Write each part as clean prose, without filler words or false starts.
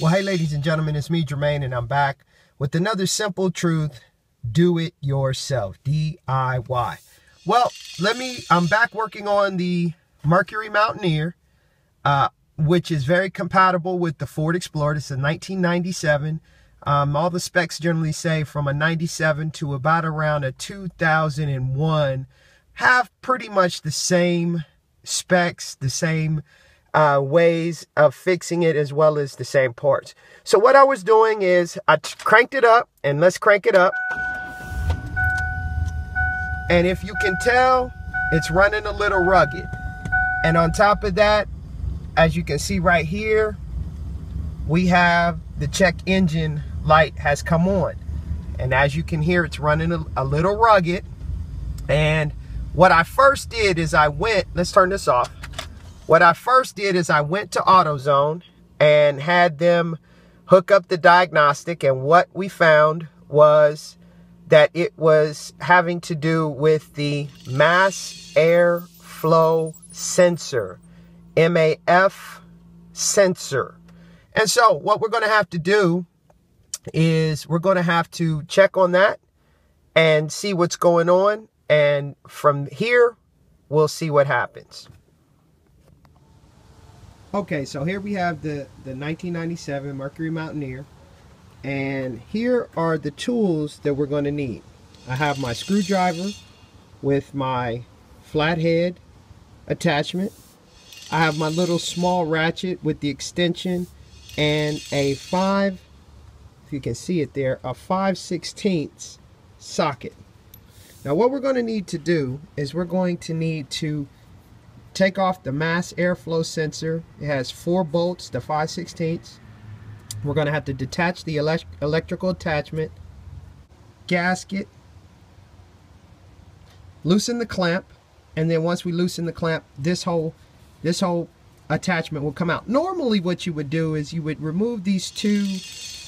Well, hey, ladies and gentlemen, it's me, Jermaine, and I'm back with another Simple Truth Do-It-Yourself, DIY. Well, I'm back working on the Mercury Mountaineer, which is very compatible with the Ford Explorer. It's a 1997. All the specs generally say from a 97 to about around a 2001 have pretty much the same specs, the same ways of fixing it, as well as the same parts. So what I was doing is I cranked it up, and let's crank it up. And if you can tell, it's running a little rugged. And on top of that, as you can see right here, we have the check engine light has come on. And as you can hear, it's running a little rugged. And what I first did is let's turn this off. What I first did is I went to AutoZone and had them hook up the diagnostic, and what we found was that it was having to do with the mass airflow sensor, MAF sensor. And so what we're going to have to do is we're going to have to check on that and see what's going on, and from here we'll see what happens. Okay, so here we have the 1997 Mercury Mountaineer, and here are the tools that we're going to need. I have my screwdriver with my flathead attachment. I have my little small ratchet with the extension and a if you can see it there, a 5/16 socket. Now what we're going to need to do is we're going to need to take off the mass airflow sensor. It has 4 bolts, the 5/16. We're going to have to detach the electrical attachment, gasket, loosen the clamp, and then once we loosen the clamp, this whole attachment will come out. Normally what you would do is you would remove these 2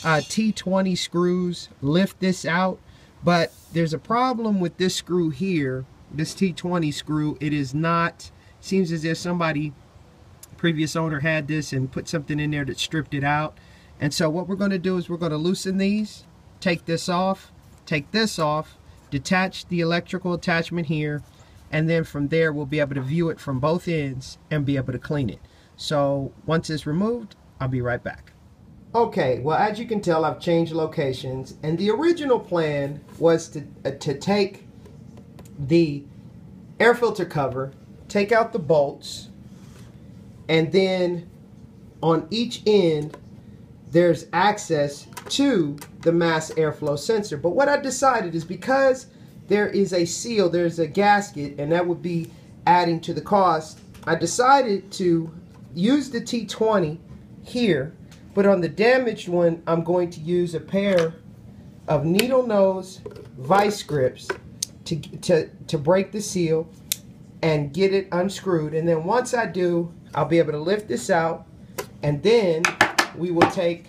T20 screws, lift this out, but there's a problem with this screw here, this T20 screw. It is not, seems as if previous owner had this and put something in there that stripped it out. And so what we're going to do is we're going to loosen these, take this off, detach the electrical attachment here, and then from there we'll be able to view it from both ends and be able to clean it. So once it's removed, I'll be right back. Okay, well, as you can tell, I've changed locations, and the original plan was to take the air filter cover, take out the bolts, and then on each end there's access to the mass airflow sensor. But what I decided is, because there is a seal, there's a gasket, and that would be adding to the cost, I decided to use the T20 here, but on the damaged one I'm going to use a pair of needle nose vice grips to break the seal and get it unscrewed. And then once I do, I'll be able to lift this out, and then we will take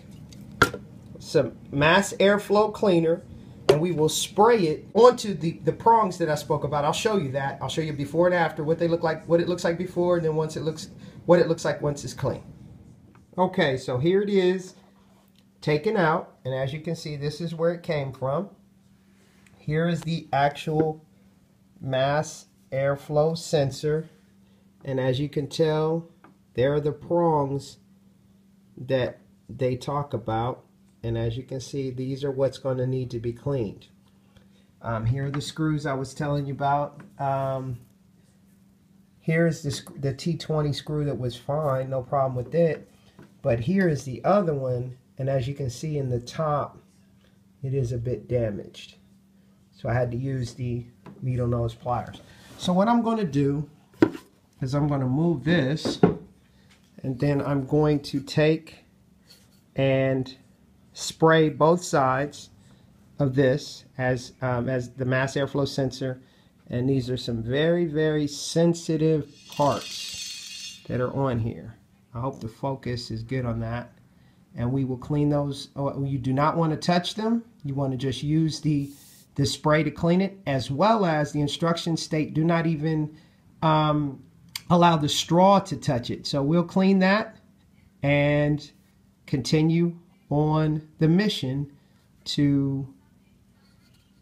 some mass airflow cleaner and we will spray it onto the prongs that I spoke about. I'll show you that. I'll show you before and after, what they look like, what it looks like before, and then what it looks like once it's clean. Okay, so here it is taken out, and as you can see, this is where it came from. Here is the actual mass airflow sensor, and as you can tell, there are the prongs that they talk about, and as you can see, these are what's going to need to be cleaned. Here are the screws I was telling you about. Here is the T20 screw that was fine, no problem with it, but here is the other one, and as you can see in the top, it is a bit damaged, so I had to use the needle nose pliers. So what I'm going to do is I'm going to move this, and then I'm going to take and spray both sides of this as the mass airflow sensor. And these are some very, very sensitive parts that are on here. I hope the focus is good on that. And we will clean those. Oh, you do not want to touch them. You want to just use the spray to clean it, as well as the instructions state do not even allow the straw to touch it. So we'll clean that and continue on the mission to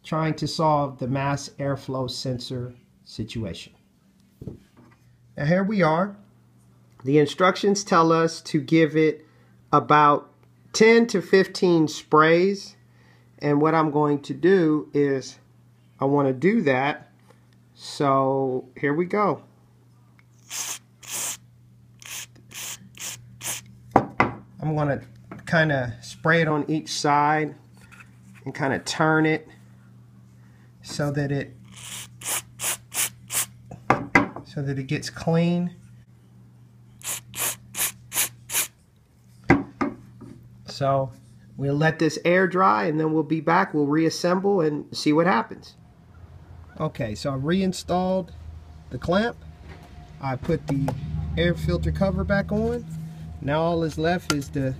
trying to solve the mass airflow sensor situation. Now here we are. The instructions tell us to give it about 10 to 15 sprays. And what I'm going to do is I want to do that. So here we go. I'm going to kind of spray it on each side and kind of turn it so that it gets clean. So we'll let this air dry and then we'll be back. We'll reassemble and see what happens. Okay, so I reinstalled the clamp. I put the air filter cover back on. Now all that's left is to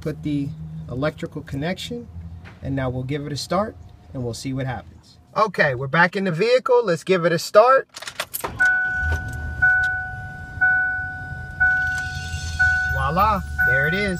put the electrical connection, and now we'll give it a start and we'll see what happens. Okay, we're back in the vehicle. Let's give it a start. Voila, there it is.